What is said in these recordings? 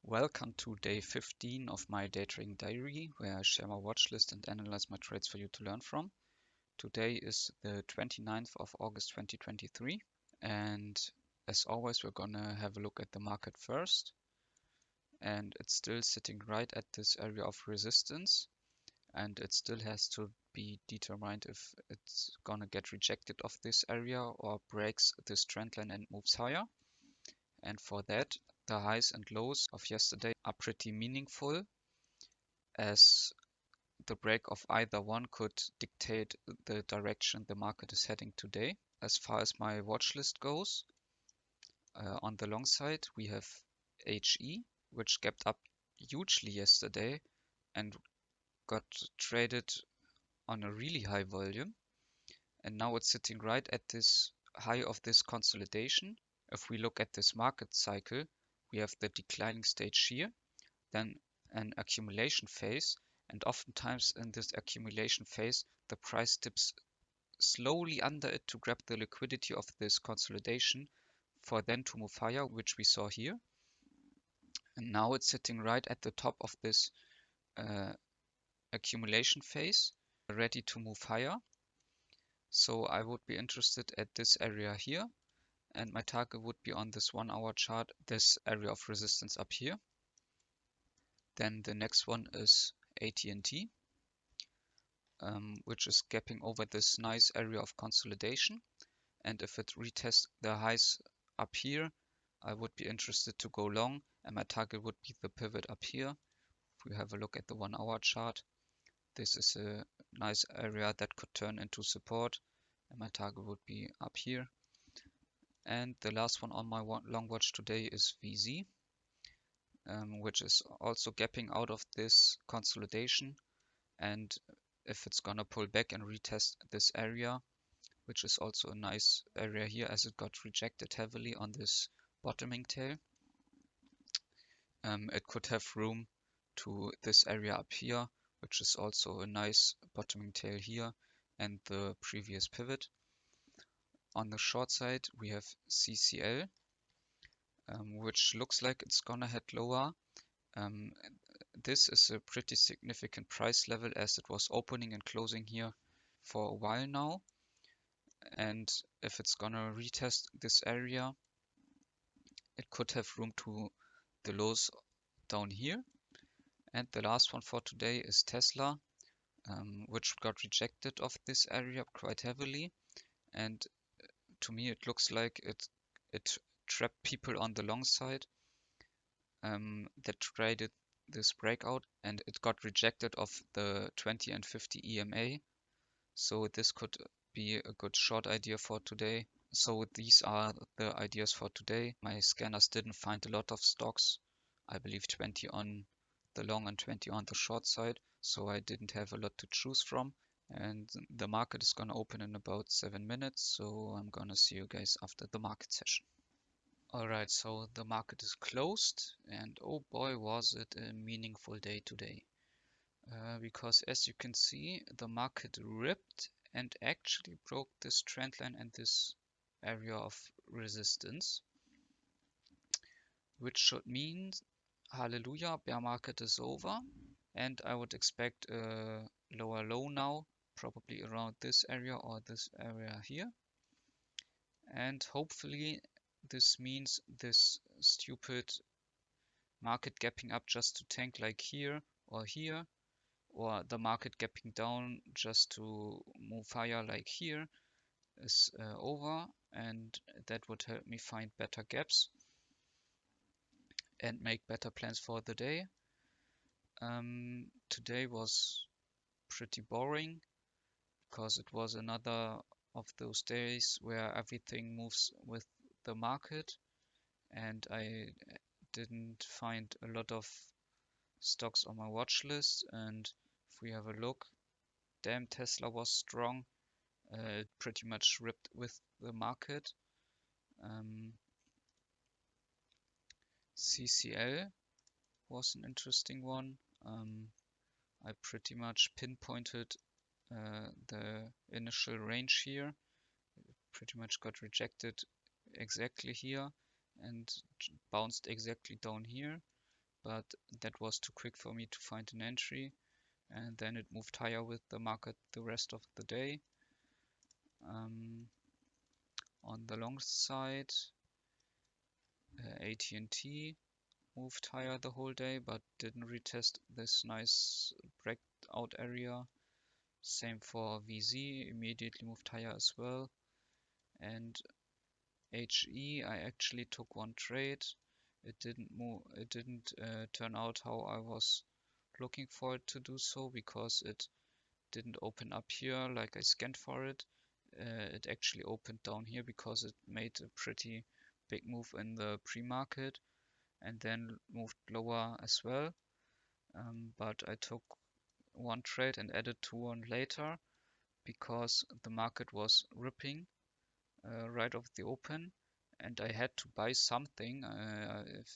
Welcome to day 15 of my Daytrading Diary, where I share my watch list and analyze my trades for you to learn from. Today is the 29th of August 2023, and as always, we're gonna have a look at the market first. And it's still sitting right at this area of resistance, and it still has to be determined if it's gonna get rejected off this area or breaks this trend line and moves higher. And for that, the highs and lows of yesterday are pretty meaningful, as the break of either one could dictate the direction the market is heading today. As far as my watch list goes, on the long side we have HE, which gapped up hugely yesterday and got traded on a really high volume, and now it's sitting right at this high of this consolidation. If we look at this market cycle, we have the declining stage here, then an accumulation phase, and oftentimes in this accumulation phase the price dips slowly under it to grab the liquidity of this consolidation for then to move higher, which we saw here. And now it's sitting right at the top of this accumulation phase, ready to move higher. So I would be interested at this area here, and my target would be on this 1 hour chart, this area of resistance up here. Then the next one is AT&T, which is gapping over this nice area of consolidation. And if it retests the highs up here, I would be interested to go long, and my target would be the pivot up here. If we have a look at the 1 hour chart, this is a nice area that could turn into support, and my target would be up here. And the last one on my long watch today is VZ, which is also gapping out of this consolidation. And if it's gonna pull back and retest this area, which is also a nice area here as it got rejected heavily on this bottoming tail, it could have room to this area up here, which is also a nice bottoming tail here and the previous pivot. On the short side we have CCL, which looks like it's gonna head lower. This is a pretty significant price level as it was opening and closing here for a while now, and if it's gonna retest this area, it could have room to the lows down here. And the last one for today is Tesla, which got rejected off this area quite heavily, and to me it looks like it trapped people on the long side that traded this breakout, and it got rejected off the 20 and 50 EMA. So this could be a good short idea for today. So these are the ideas for today. My scanners didn't find a lot of stocks. I believe 20 on the long and 20 on the short side. So I didn't have a lot to choose from. And the market is gonna open in about 7 minutes. So I'm gonna see you guys after the market session. Alright, so the market is closed, and oh boy was it a meaningful day today. Because as you can see, the market ripped and actually broke this trend line and this area of resistance, which should mean hallelujah, bear market is over, and I would expect a lower low now, probably around this area or this area here. And hopefully this means this stupid market gapping up just to tank like here, or the market gapping down just to move higher like here is over, and that would help me find better gaps and make better plans for the day. Today was pretty boring because it was another of those days where everything moves with the market, and I didn't find a lot of stocks on my watch list. And if we have a look, damn, Tesla was strong. It pretty much ripped with the market. CCL was an interesting one. I pretty much pinpointed the initial range here. Pretty much got rejected exactly here and bounced exactly down here. but that was too quick for me to find an entry, and then it moved higher with the market the rest of the day. On the long side, AT&T moved higher the whole day, but didn't retest this nice breakout area. Same for VZ, immediately moved higher as well. And HE, I actually took one trade. It didn't turn out how I was looking for it to do so, because it didn't open up here like I scanned for it. It actually opened down here because it made a pretty big move in the pre-market and then moved lower as well. But I took one trade and added to one later because the market was ripping right off the open, and I had to buy something.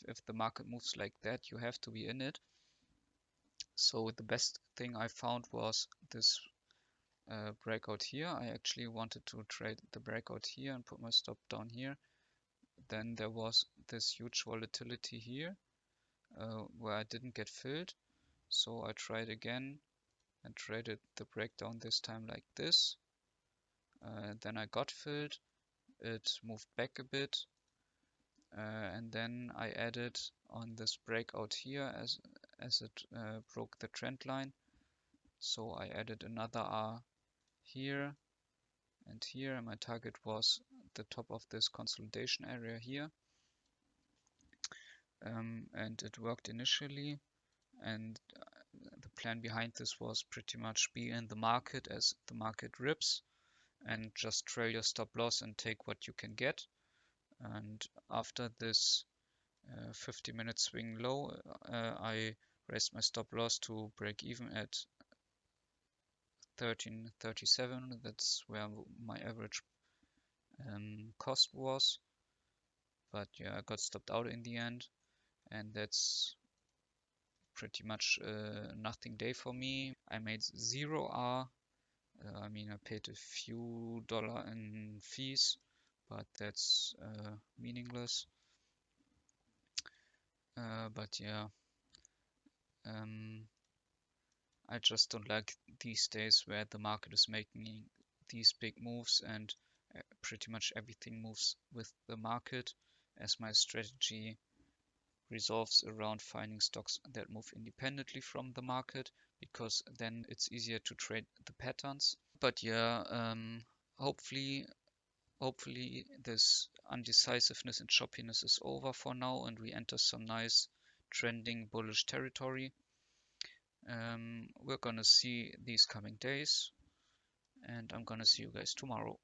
If the market moves like that, you have to be in it. So the best thing I found was this breakout here. I actually wanted to trade the breakout here and put my stop down here. Then there was this huge volatility here where I didn't get filled. So I tried again and traded the breakdown this time like this. Then I got filled. It moved back a bit. And then I added on this breakout here as it broke the trend line. So I added another R here and here, and my target was the top of this consolidation area here. And it worked initially, and the plan behind this was pretty much be in the market as the market rips and just trail your stop loss and take what you can get. And after this 50-minute swing low, I raised my stop loss to break even at 13.37. That's where my average cost was. But yeah, I got stopped out in the end, and that's pretty much nothing day for me. I made 0 R. I mean, I paid a few dollar in fees, but that's meaningless. But yeah, I just don't like these days where the market is making these big moves and pretty much everything moves with the market, as my strategy resolves around finding stocks that move independently from the market, because then it's easier to trade the patterns. But yeah, hopefully this undecisiveness and choppiness is over for now and we enter some nice trending bullish territory. We're gonna see these coming days, and I'm gonna see you guys tomorrow.